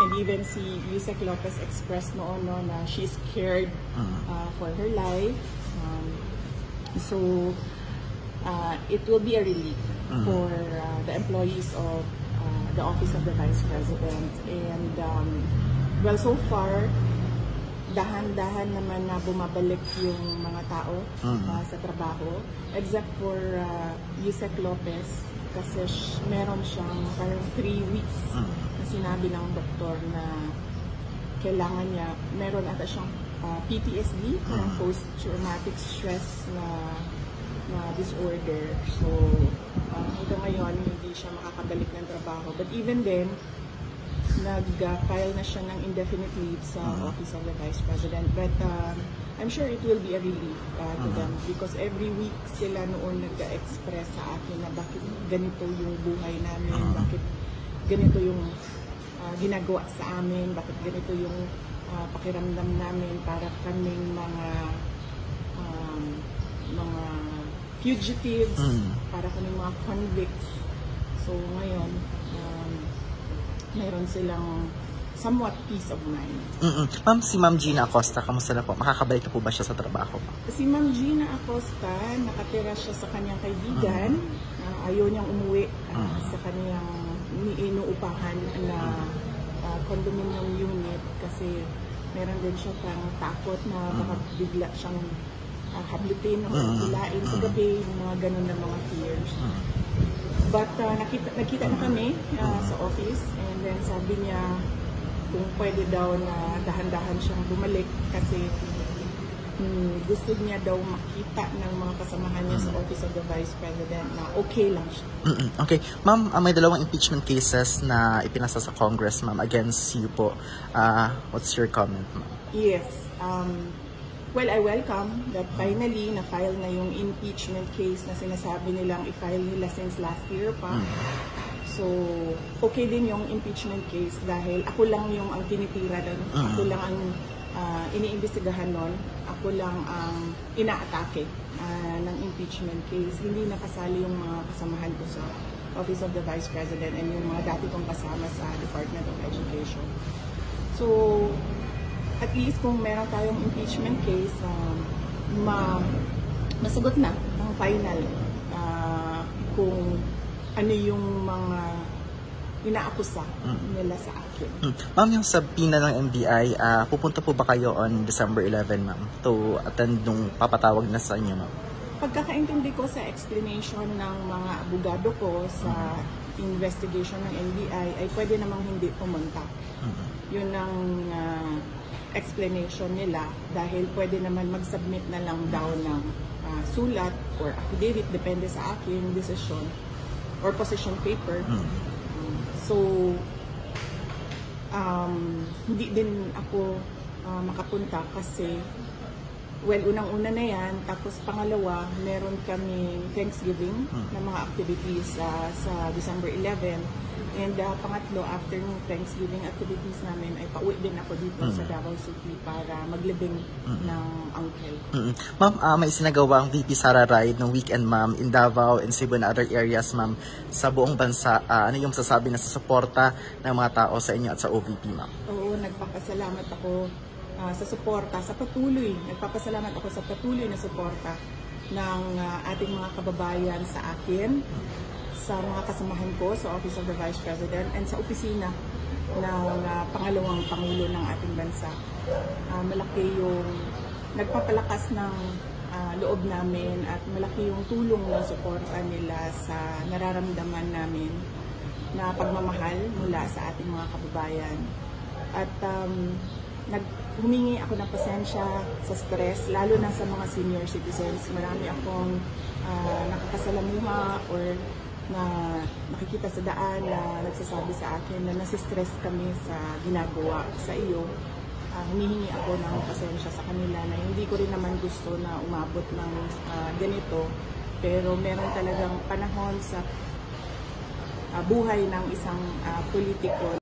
And even si Yusek Lopez expressed noon no, na she's scared for her life. So it will be a relief for the employees of the Office of the Vice President. And well, so far, dahan-dahan naman na bumabalik yung mga tao sa trabaho, except for Yusek Lopez, kasi meron siyang parang 3 weeks na sinabi ng doktor na kailangan niya, meron ata siyang PTSD, parang post-traumatic stress na disorder. So, hanggang ngayon, hindi siya makakabalik ng trabaho. But even then, nag-file na siya ng indefinite leave sa Office of the Vice President. But I'm sure it will be a relief to them because every week sila noon nag-express sa akin na bakit ganito yung buhay namin, bakit ganito yung ginagawa sa amin, bakit ganito yung pakiramdam namin para kaming mga fugitives, para kaming mga convicts. So ngayon, mayroon silang somewhat peace of mind. Ma'am, si Ma'am Gina Acosta, kamusta na po? Makakabalik na po ba siya sa trabaho? Si Ma'am Gina Acosta, nakatira siya sa kanyang kaibigan. Ayaw niyang umuwi sa kanyang inuupahan na condominium unit kasi meron din siya pang takot na baka bigla siyang hablutin o hilain sa gabi, mga ganun na mga fears. But nakita na kami sa office, and then sabi niya kung pwede daw na dahan-dahan siyang bumalik kasi gusto niya daw makita ng mga kasamahan niya sa Office of the Vice President na okay lang siya. Okay. Ma'am, may 2 impeachment cases na ipinasa sa Congress, ma'am, against you po. What's your comment, ma'am? Yes. Well, I welcome that finally na-file na yung impeachment case na sinasabi nilang i-file nila since last year pa. So, okay din yung impeachment case dahil ako lang yung ang tinitira doon. Ako lang ang iniimbestigahan nun. Ako lang ang inaatake ng impeachment case. Hindi nakasali yung mga kasamahan ko sa Office of the Vice President and yung mga dati kong kasama sa Department of Education. So, at least kung meron tayong impeachment case, masagot na ang final kung ano yung mga inaakusa nila sa akin. Ma'am, yung subpoena ng NBI, pupunta po ba kayo on December 11, ma'am, to attend nung papatawag na sa inyo, ma'am? Pagkakaintindi ko sa explanation ng mga abogado ko sa investigation ng NBI, ay pwede namang hindi pumunta. Yun ang explanation nila dahil pwede naman mag-submit na lang daw ng sulat or affidavit, depende sa aking decision or position paper. So, hindi din ako makapunta kasi, well, unang-una na yan, tapos pangalawa, meron kaming Thanksgiving na mga activities sa December 11. And pangatlo, after ng Thanksgiving activities namin, ay pauwi din ako dito sa Davao City para maglibing ng uncle. Ma'am, may isinagawang VP Sara Ride ng weekend, ma'am, in Davao and Cebu and other areas, ma'am, sa buong bansa. Ano yung sasabi na sa suporta ng mga tao sa inyo at sa OVP, ma'am? Oo, nagpapasalamat ako sa suporta, sa patuloy. Nagpapasalamat ako sa patuloy na suporta ng ating mga kababayan sa akin, sa mga kasamahan ko sa Office of the Vice President and sa opisina ng pangalawang Pangulo ng ating bansa. Malaki yung nagpapalakas ng loob namin at malaki yung tulong ng suporta nila sa nararamdaman namin na pagmamahal mula sa ating mga kababayan. At humingi ako ng pasensya sa stress, lalo na sa mga senior citizens. Marami akong nakakasalamuha or na nakikita sa daan na nagsasabi sa akin na nasistress kami sa ginagawa sa iyo. Humihingi ako ng pasensya sa kanila na hindi ko rin naman gusto na umabot ng ganito, pero meron talagang panahon sa buhay ng isang politiko